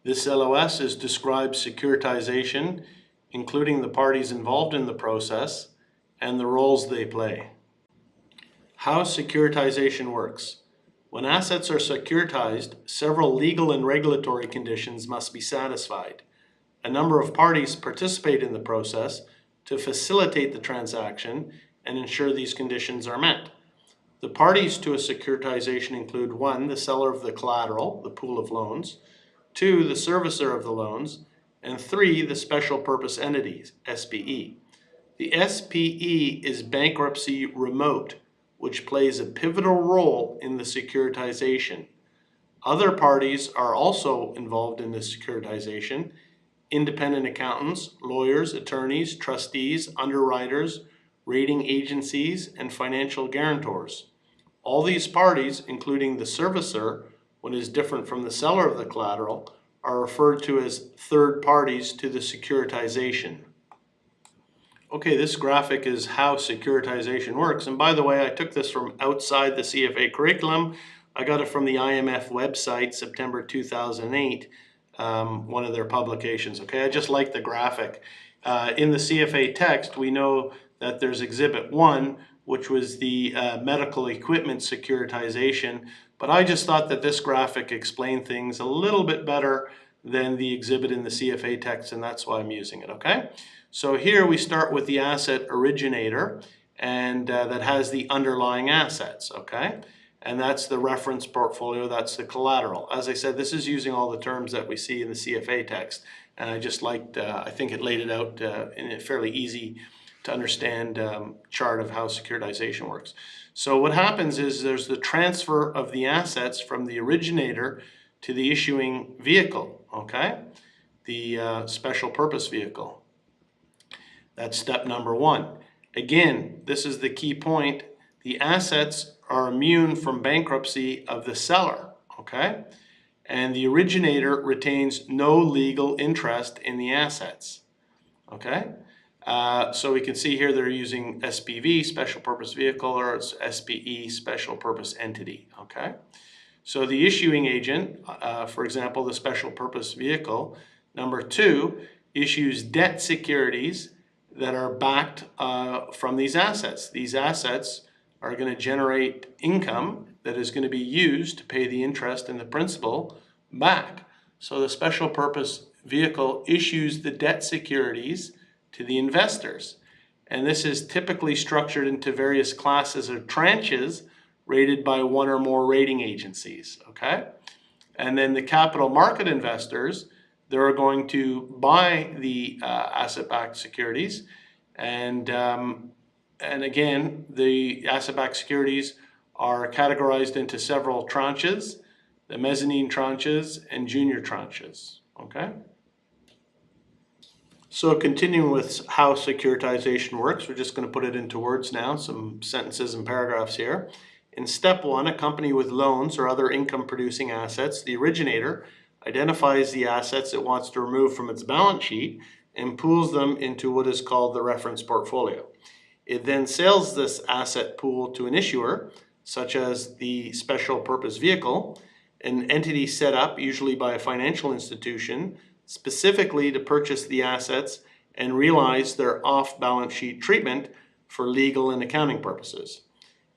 This LOS is describes securitization, including the parties involved in the process and the roles they play. How securitization works. When assets are securitized, several legal and regulatory conditions must be satisfied. A number of parties participate in the process to facilitate the transaction and ensure these conditions are met. The parties to a securitization include 1, the seller of the collateral, the pool of loans, 2, the servicer of the loans, and 3, the special purpose entities, SPE. The SPE is bankruptcy remote, which plays a pivotal role in the securitization. Other parties are also involved in the securitization: independent accountants, lawyers, attorneys, trustees, underwriters, rating agencies, and financial guarantors. All these parties, including the servicer, what is different from the seller of the collateral, are referred to as third parties to the securitization. Okay, this graphic is how securitization works. And by the way, I took this from outside the CFA curriculum. I got it from the IMF website, September 2008, one of their publications. Okay, I just like the graphic. In the CFA text, we know that there's Exhibit 1, which was the medical equipment securitization. But I just thought that this graphic explained things a little bit better than the exhibit in the CFA text, and that's why I'm using it, okay? So here we start with the asset originator, and that has the underlying assets, okay? And that's the reference portfolio, that's the collateral. As I said, this is using all the terms that we see in the CFA text, and I just liked, I think it laid it out in a fairly easy to understand chart of how securitization works. So what happens is there's the transfer of the assets from the originator to the issuing vehicle, okay? The special purpose vehicle. That's step number 1. Again, this is the key point. The assets are immune from bankruptcy of the seller, okay? And the originator retains no legal interest in the assets, okay? So we can see here they're using SPV, special purpose vehicle, or it's SPE, special purpose entity, okay? So the issuing agent, for example, the special purpose vehicle, number 2, issues debt securities that are backed from these assets. These assets are going to generate income that is going to be used to pay the interest and the principal back. So the special purpose vehicle issues the debt securities to the investors. And this is typically structured into various classes or tranches rated by 1 or more rating agencies, okay? And then the capital market investors, they're going to buy the asset-backed securities. And again, the asset-backed securities are categorized into several tranches, the mezzanine tranches and junior tranches, okay? So continuing with how securitization works, we're just going to put it into words now, some sentences and paragraphs here. In step 1, a company with loans or other income-producing assets, the originator identifies the assets it wants to remove from its balance sheet and pools them into what is called the reference portfolio. It then sells this asset pool to an issuer, such as the special purpose vehicle, an entity set up usually by a financial institution, specifically to purchase the assets and realize their off-balance sheet treatment for legal and accounting purposes.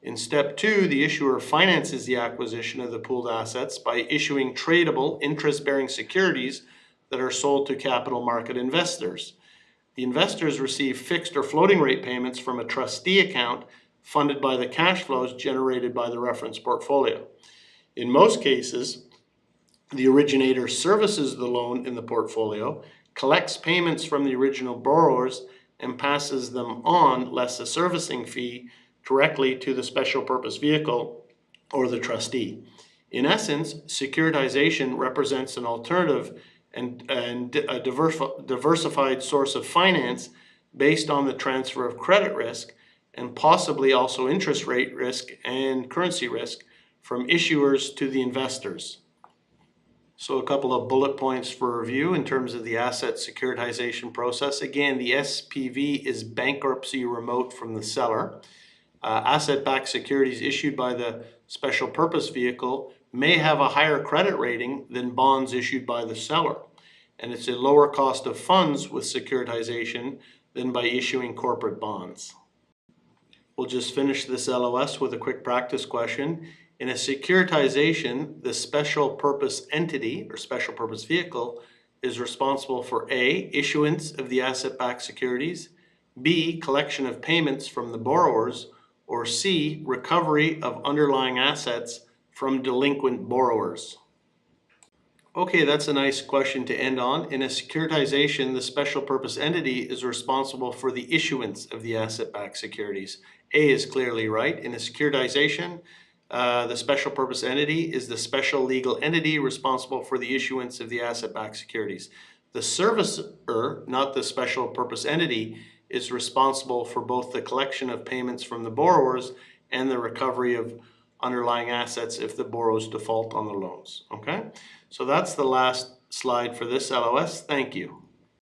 In step 2, the issuer finances the acquisition of the pooled assets by issuing tradable interest-bearing securities that are sold to capital market investors. The investors receive fixed or floating rate payments from a trustee account funded by the cash flows generated by the reference portfolio. In most cases, the originator services the loan in the portfolio, collects payments from the original borrowers, and passes them on, less a servicing fee, directly to the special purpose vehicle or the trustee. In essence, securitization represents an alternative and a diversified source of finance based on the transfer of credit risk and possibly also interest rate risk and currency risk from issuers to the investors. So a couple of bullet points for review in terms of the asset securitization process. Again, the SPV is bankruptcy remote from the seller. Asset-backed securities issued by the special purpose vehicle may have a higher credit rating than bonds issued by the seller, and it's a lower cost of funds with securitization than by issuing corporate bonds. We'll just finish this LOS with a quick practice question. In a securitization, the special purpose entity or special purpose vehicle is responsible for A, issuance of the asset-backed securities, B, collection of payments from the borrowers, or C, recovery of underlying assets from delinquent borrowers. Okay, that's a nice question to end on. In a securitization, the special purpose entity is responsible for the issuance of the asset-backed securities. A is clearly right. In a securitization, the special purpose entity is the special legal entity responsible for the issuance of the asset-backed securities. The servicer, not the special purpose entity, is responsible for both the collection of payments from the borrowers and the recovery of underlying assets if the borrowers default on the loans. Okay, so that's the last slide for this LOS. Thank you.